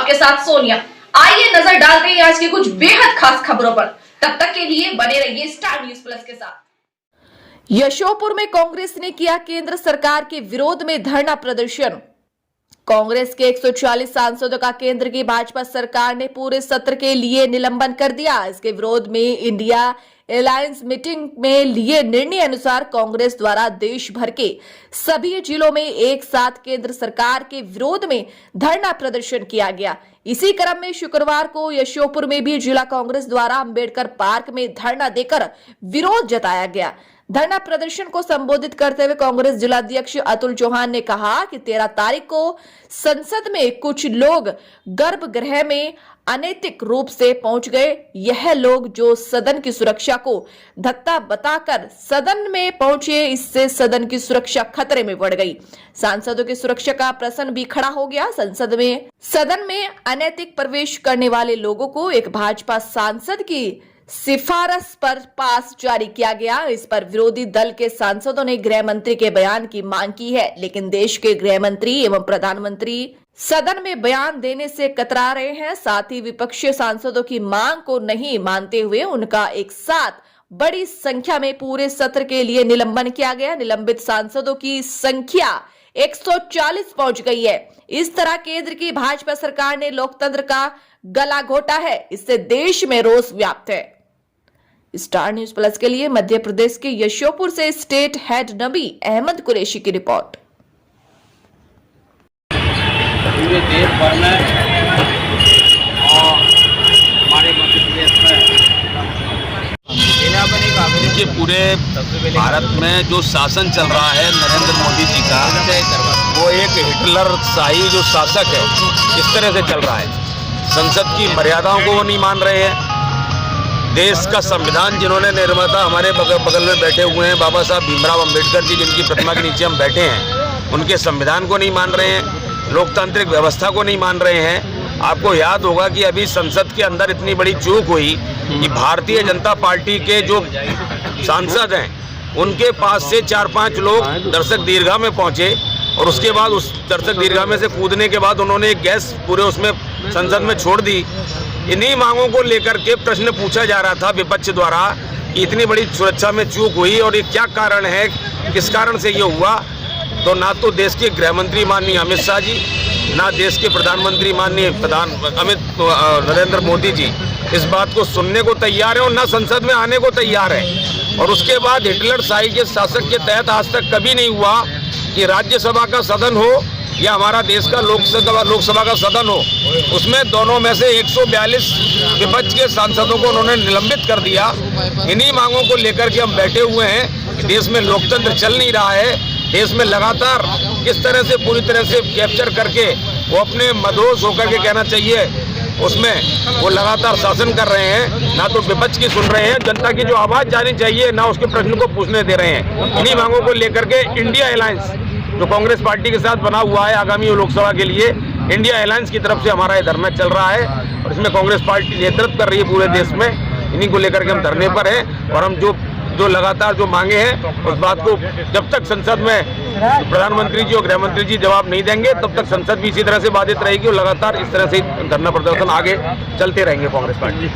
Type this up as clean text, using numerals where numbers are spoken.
आपके साथ सोनिया। आइए नजर डालते हैं आज की कुछ बेहद खास खबरों पर। तब तक के लिए बने रहिए स्टार न्यूज प्लस के साथ। यशोपुर में कांग्रेस ने किया केंद्र सरकार के विरोध में धरना प्रदर्शन। कांग्रेस के 140 सांसदों का केंद्र की भाजपा सरकार ने पूरे सत्र के लिए निलंबन कर दिया। इसके विरोध में इंडिया अलायंस मीटिंग में लिए निर्णय अनुसार कांग्रेस द्वारा देश भर के सभी जिलों में एक साथ केंद्र सरकार के विरोध में धरना प्रदर्शन किया गया। इसी क्रम में शुक्रवार को यशोपुर में भी जिला कांग्रेस द्वारा अंबेडकर पार्क में धरना देकर विरोध जताया गया। धरना प्रदर्शन को संबोधित करते हुए कांग्रेस जिलाध्यक्ष अतुल चौहान ने कहा कि 13 तारीख को संसद में कुछ लोग गर्भगृह में अनैतिक रूप से पहुंच गए। यह लोग जो सदन की सुरक्षा को धक्का बताकर सदन में पहुंचे, इससे सदन की सुरक्षा खतरे में बढ़ गई। सांसदों की सुरक्षा का प्रश्न भी खड़ा हो गया। सदन में अनैतिक प्रवेश करने वाले लोगों को एक भाजपा सांसद की सिफारिश पर पास जारी किया गया। इस पर विरोधी दल के सांसदों ने गृह मंत्री के बयान की मांग की है, लेकिन देश के गृह मंत्री एवं प्रधानमंत्री सदन में बयान देने से कतरा रहे हैं। साथ ही विपक्षी सांसदों की मांग को नहीं मानते हुए उनका एक साथ बड़ी संख्या में पूरे सत्र के लिए निलंबन किया गया। निलंबित सांसदों की संख्या 140 पहुंच गई है। इस तरह केंद्र की भाजपा सरकार ने लोकतंत्र का गला घोटा है। इससे देश में रोष व्याप्त है। स्टार न्यूज प्लस के लिए मध्य प्रदेश के यशोपुर से स्टेट हेड नबी अहमद कुरैशी की रिपोर्ट। पूरे देश भर में और हमारे मध्य प्रदेश में देखिए, पूरे भारत में जो शासन चल रहा है नरेंद्र मोदी जी का, वो एक हिटलर शाही जो शासक है इस तरह से चल रहा है। संसद की मर्यादाओं को वो नहीं मान रहे हैं। देश का संविधान जिन्होंने निर्माता हमारे बगल में बैठे हुए हैं बाबा साहब भीमराव अंबेडकर जी, जिनकी प्रतिमा के नीचे हम बैठे हैं, उनके संविधान को नहीं मान रहे हैं, लोकतांत्रिक व्यवस्था को नहीं मान रहे हैं। आपको याद होगा कि अभी संसद के अंदर इतनी बड़ी चूक हुई कि भारतीय जनता पार्टी के जो सांसद हैं उनके पास से 4-5 लोग दर्शक दीर्घा में पहुंचे और उसके बाद उस दर्शक दीर्घा में से कूदने के बाद उन्होंने एक गैस पूरे उसमें संसद में छोड़ दी। इन्हीं मांगों को लेकर के प्रश्न पूछा जा रहा था विपक्ष द्वारा कि इतनी बड़ी सुरक्षा में चूक हुई और ये क्या कारण है, किस कारण से ये हुआ। तो ना तो देश के गृह मंत्री माननीय अमित शाह जी, ना देश के प्रधानमंत्री माननीय नरेंद्र मोदी जी इस बात को सुनने को तैयार है और ना संसद में आने को तैयार है। और उसके बाद हिटलर शाही के शासक के तहत आज तक कभी नहीं हुआ कि राज्यसभा का सदन हो या हमारा देश का लोकसभा का सदन हो, उसमें दोनों में से 142 विपक्ष के सांसदों को उन्होंने निलंबित कर दिया। इन्हीं मांगों को लेकर के हम बैठे हुए हैं कि देश में लोकतंत्र चल नहीं रहा है। देश में लगातार किस तरह से पूरी तरह से कैप्चर करके वो अपने मदहोश होकर के कहना चाहिए, उसमें वो लगातार शासन कर रहे हैं। ना तो विपक्ष की सुन रहे हैं, जनता की जो आवाज़ जानी चाहिए ना उसके प्रश्न को पूछने दे रहे हैं। इन्हीं मांगों को लेकर के इंडिया अलायंस जो कांग्रेस पार्टी के साथ बना हुआ है आगामी लोकसभा के लिए, इंडिया अलायंस की तरफ से हमारा ये धरना चल रहा है और इसमें कांग्रेस पार्टी नेतृत्व कर रही है पूरे देश में। इन्हीं को लेकर के हम धरने पर हैं और हम जो लगातार जो मांगे हैं उस बात को जब तक संसद में प्रधानमंत्री जी और गृह मंत्री जी जवाब नहीं देंगे तब तक संसद भी इसी तरह से बाधित रहेगी और लगातार इस तरह से धरना प्रदर्शन आगे चलते रहेंगे कांग्रेस पार्टी।